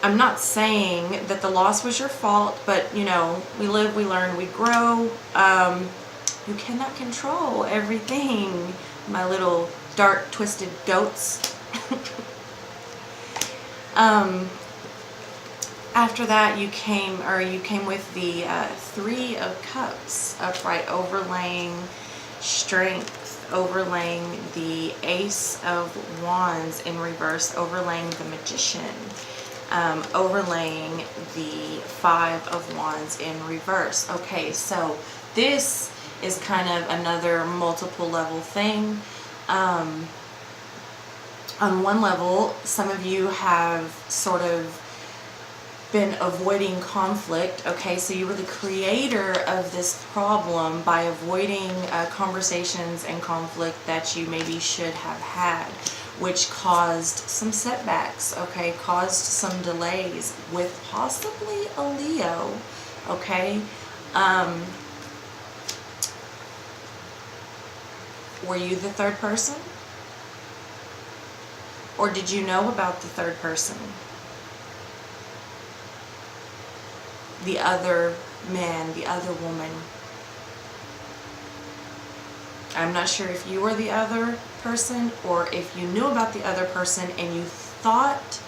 I'm not saying that the loss was your fault, but you know, we live, we learn, we grow. You cannot control everything, my little dark, twisted goats. After that, you came with the Three of Cups upright, overlaying strength, overlaying the Ace of Wands in reverse, overlaying the Magician, overlaying the Five of Wands in reverse. Okay, so this is kind of another multiple level thing. On one level, some of you have sort of been avoiding conflict. Okay, so you were the creator of this problem by avoiding conversations and conflict that you maybe should have had, which caused some setbacks, okay, caused some delays with possibly a Leo, okay. Were you the third person? Or did you know about the third person? The other man, the other woman. I'm not sure if you were the other person or if you knew about the other person and you thought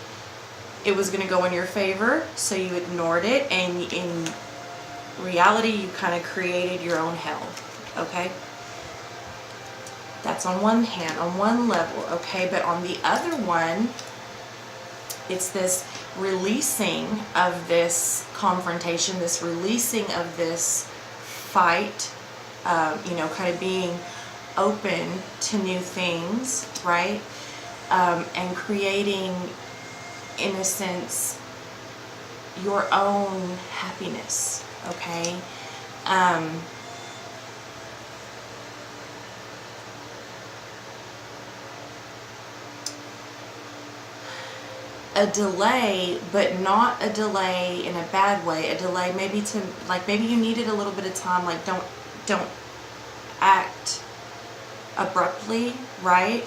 it was going to go in your favor, so you ignored it, and in reality you kind of created your own hell, okay? That's on one hand, on one level, okay? But on the other one, it's this releasing of this confrontation, this releasing of this fight, you know, kind of being open to new things, right? And creating, in a sense, your own happiness, okay? A delay, but not a delay in a bad way. A delay maybe to, like, maybe you needed a little bit of time. Like, don't act abruptly, right?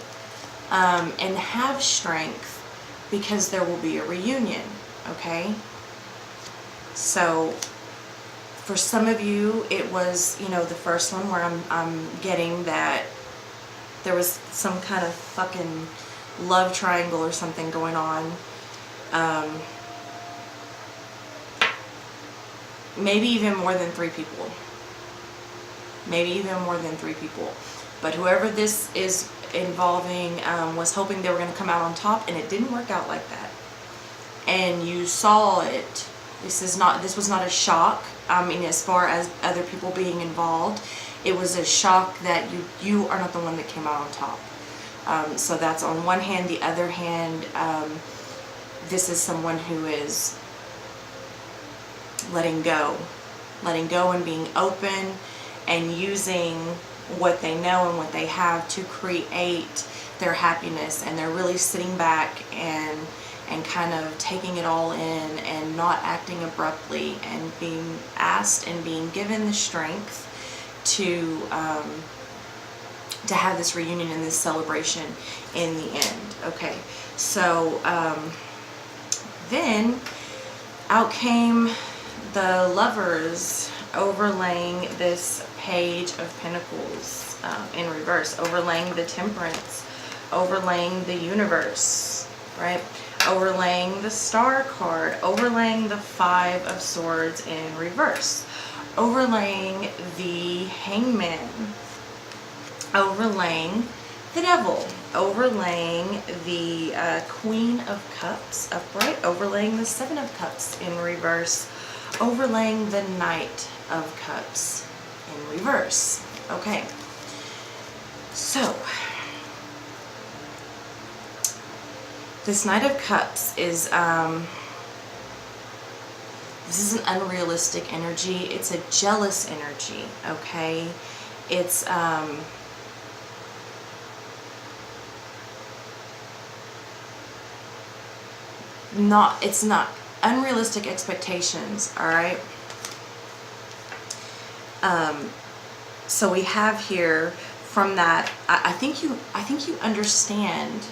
And have strength, because there will be a reunion, okay? So for some of you, it was, you know, the first one where I'm getting that there was some kind of fucking love triangle or something going on. Maybe even more than 3 people. Maybe even more than 3 people. But whoever this is involving was hoping they were going to come out on top, and it didn't work out like that. And you saw it. This was not a shock. I mean, as far as other people being involved, it was a shock that you are not the one that came out on top. So that's on one hand. The other hand, this is someone who is letting go and being open and using what they know and what they have to create their happiness, and they're really sitting back and kind of taking it all in and not acting abruptly, and being asked and being given the strength to have this reunion and this celebration in the end. Okay, so then out came the Lovers, overlaying this Page of Pentacles in reverse, overlaying the Temperance, overlaying the Universe, right? Overlaying the Star card, overlaying the Five of Swords in reverse, overlaying the Hangman, overlaying the Devil, overlaying the Queen of Cups upright, overlaying the Seven of Cups in reverse, overlaying the Knight of Cups in reverse. Okay, so this Knight of Cups is this is an unrealistic energy. It's a jealous energy, okay? It's not unrealistic expectations, all right? So we have here from that, I think you understand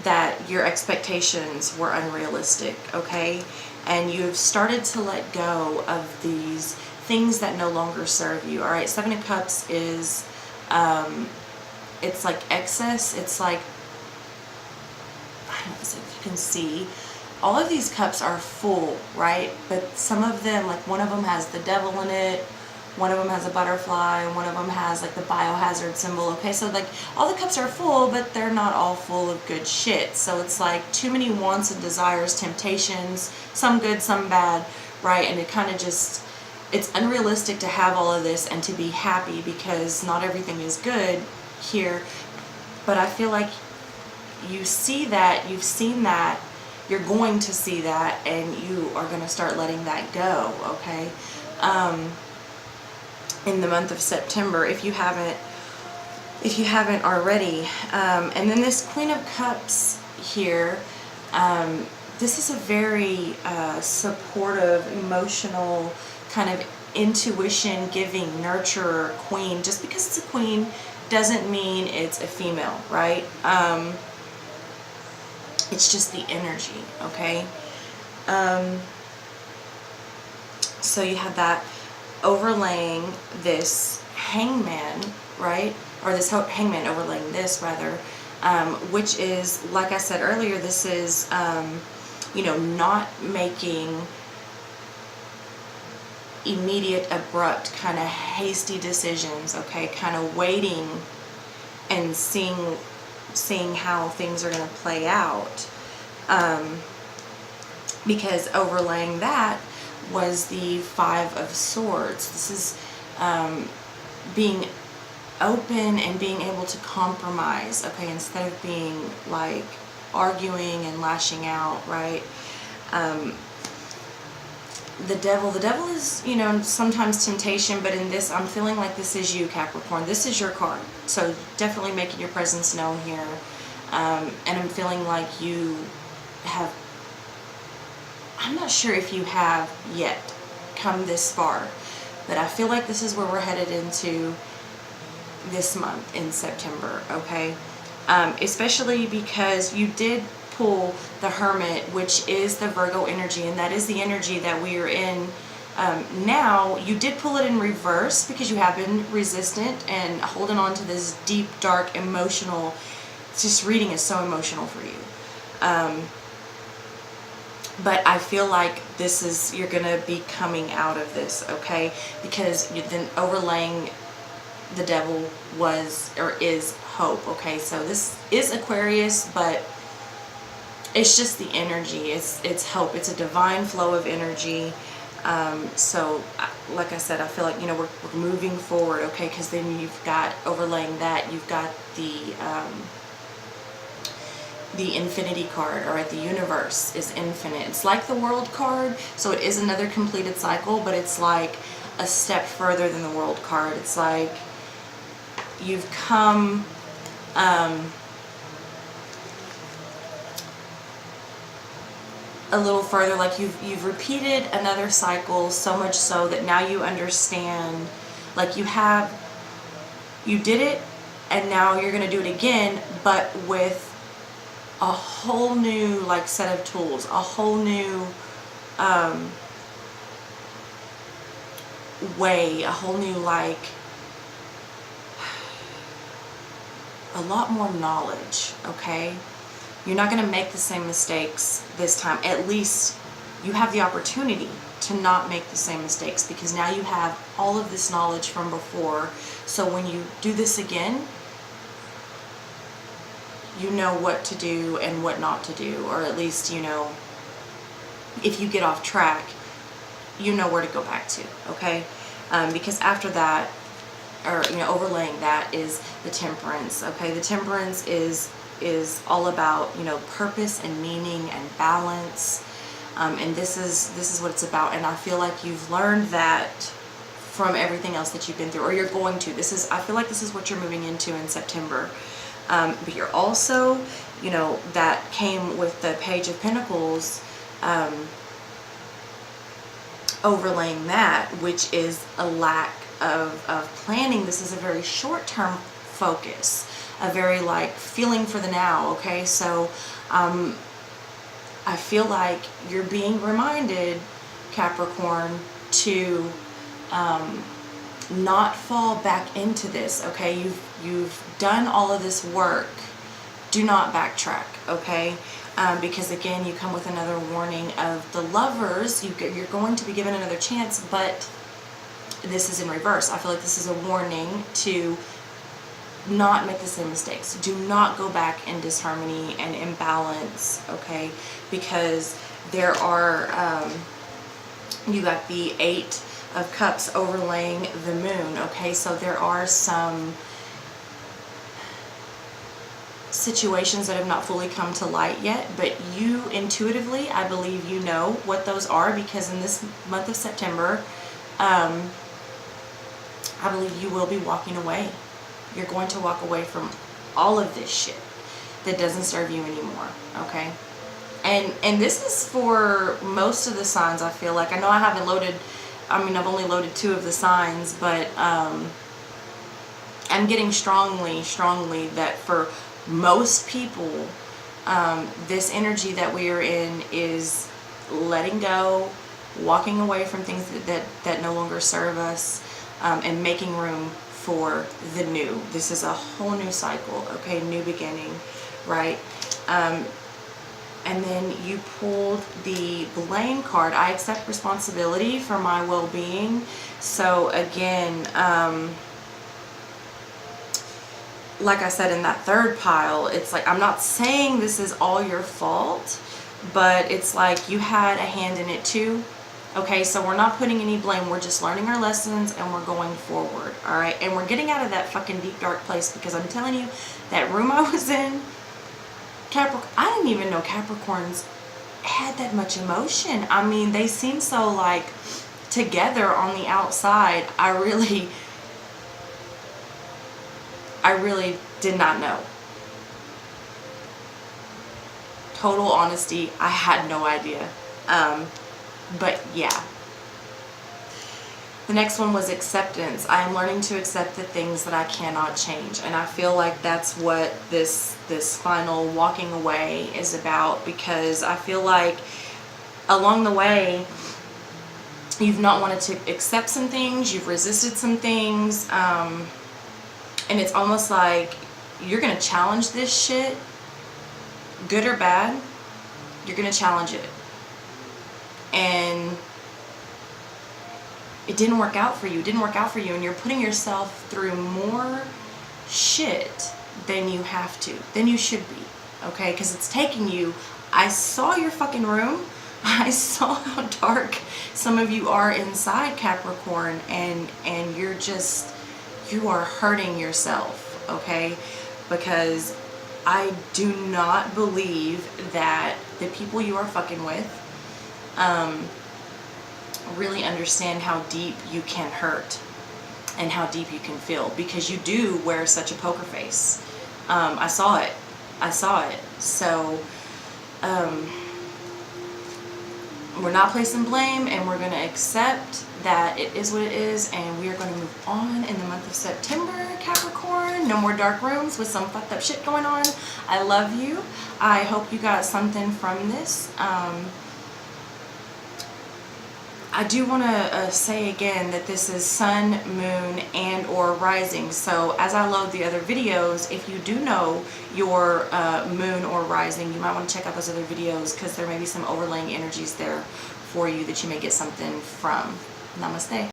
that your expectations were unrealistic, okay? And you've started to let go of these things that no longer serve you. All right, Seven of Cups is, it's like excess. It's like, I don't know if you can see, all of these cups are full, right? But some of them, like one of them has the devil in it, one of them has a butterfly, one of them has like the biohazard symbol. Okay, so like all the cups are full, but they're not all full of good shit. So it's like too many wants and desires, temptations, some good, some bad, right? And it kind of just, it's unrealistic to have all of this and to be happy, because not everything is good here. But I feel like you see that, you've seen that, you're going to see that, and you are going to start letting that go, okay? In the month of September, if you haven't already. And then this Queen of Cups here, this is a very supportive, emotional, kind of intuition giving, nurturer queen. Just because it's a queen doesn't mean it's a female, right? It's just the energy, okay? So you have that overlaying this hangman, right? Or this hangman overlaying this, rather, which is, like I said earlier, this is, you know, not making immediate, abrupt, kind of hasty decisions, okay? Kind of waiting and seeing how things are going to play out, because overlaying that was the Five of Swords. This is being open and being able to compromise, okay, instead of being like arguing and lashing out, right? The devil is, you know, sometimes temptation, but in this, I'm feeling like this is you, Capricorn. This is your card. So definitely making your presence known here. And I'm feeling like you have, I'm not sure if you have yet come this far, but I feel like this is where we're headed into this month in September, okay? Especially because you did pull the Hermit, which is the Virgo energy, and that is the energy that we are in now. You did pull it in reverse because you have been resistant and holding on to this deep, dark, emotional, just reading is so emotional for you. But I feel like this is, you're going to be coming out of this, okay? Because you then overlaying the devil was, or is, hope, okay? So this is Aquarius, but it's just the energy. It's hope. It's a divine flow of energy. So like I said, I feel like, you know, we're moving forward, okay? Because then you've got, overlaying that, you've got the infinity card, all right? The universe is infinite. It's like the world card, so it is another completed cycle, but it's like a step further than the world card. It's like you've come a little further, like you've repeated another cycle, so much so that now you understand, like you did it, and now you're going to do it again, but with a whole new like set of tools, a whole new way, a whole new, like, a lot more knowledge, okay? You're not going to make the same mistakes this time. At least you have the opportunity to not make the same mistakes, because now you have all of this knowledge from before. So when you do this again, you know what to do and what not to do, or at least, you know, if you get off track, you know where to go back to, okay? Because after that, or, you know, overlaying that is the Temperance, okay? The Temperance is all about, you know, purpose and meaning and balance, and this is what it's about. And I feel like you've learned that from everything else that you've been through, or you're going to. I feel like this is what you're moving into in September. But you're also, you know, that came with the Page of Pentacles, overlaying that, which is a lack of planning. This is a very short-term focus, a very like feeling for the now. Okay, so I feel like you're being reminded, Capricorn, to not fall back into this. Okay, you've done all of this work. Do not backtrack. Okay, because again, you come with another warning of the Lovers. You're going to be given another chance, but this is in reverse. I feel like this is a warning to not make the same mistakes. Do not go back in disharmony and imbalance, okay? Because there are, you got the 8 of Cups overlaying the Moon, okay? So there are some situations that have not fully come to light yet, but you intuitively, I believe you know what those are, because in this month of September, I believe you will be walking away. You're going to walk away from all of this shit that doesn't serve you anymore, okay? And this is for most of the signs, I feel like. I know I haven't loaded, I mean, I've only loaded 2 of the signs, but I'm getting strongly that for most people, this energy that we are in is letting go, walking away from things that no longer serve us, and making room for the new. This is a whole new cycle, okay? New beginning, right? And then you pulled the blame card. I accept responsibility for my well-being. So again, like I said, in that third pile, it's like, I'm not saying this is all your fault, but it's like you had a hand in it too. Okay, so we're not putting any blame. We're just learning our lessons and we're going forward, all right? And we're getting out of that fucking deep, dark place, because I'm telling you, that room I was in, Capricorn, I didn't even know Capricorns had that much emotion. I mean, they seem so like together on the outside. I really did not know. Total honesty, I had no idea. But yeah. The next one was acceptance. I am learning to accept the things that I cannot change. And I feel like that's what this final walking away is about, because I feel like along the way, you've not wanted to accept some things, you've resisted some things, and it's almost like you're going to challenge this shit, good or bad, you're going to challenge it. And it didn't work out for you. It didn't work out for you. And you're putting yourself through more shit than you have to, than you should be. Okay? Because it's taking you. I saw your fucking room. I saw how dark some of you are inside, Capricorn. And you're just, you are hurting yourself. Okay? Because I do not believe that the people you are fucking with really understand how deep you can hurt and how deep you can feel, because you do wear such a poker face. I saw it. So we're not placing blame, and we're going to accept that it is what it is, and we are going to move on in the month of September, Capricorn. No more dark rooms with some fucked up shit going on. I love you. I hope you got something from this. I do want to say again that this is Sun, Moon, and or Rising. So as I load the other videos, if you do know your Moon or Rising, you might want to check out those other videos, because there may be some overlaying energies there for you that you may get something from. Namaste.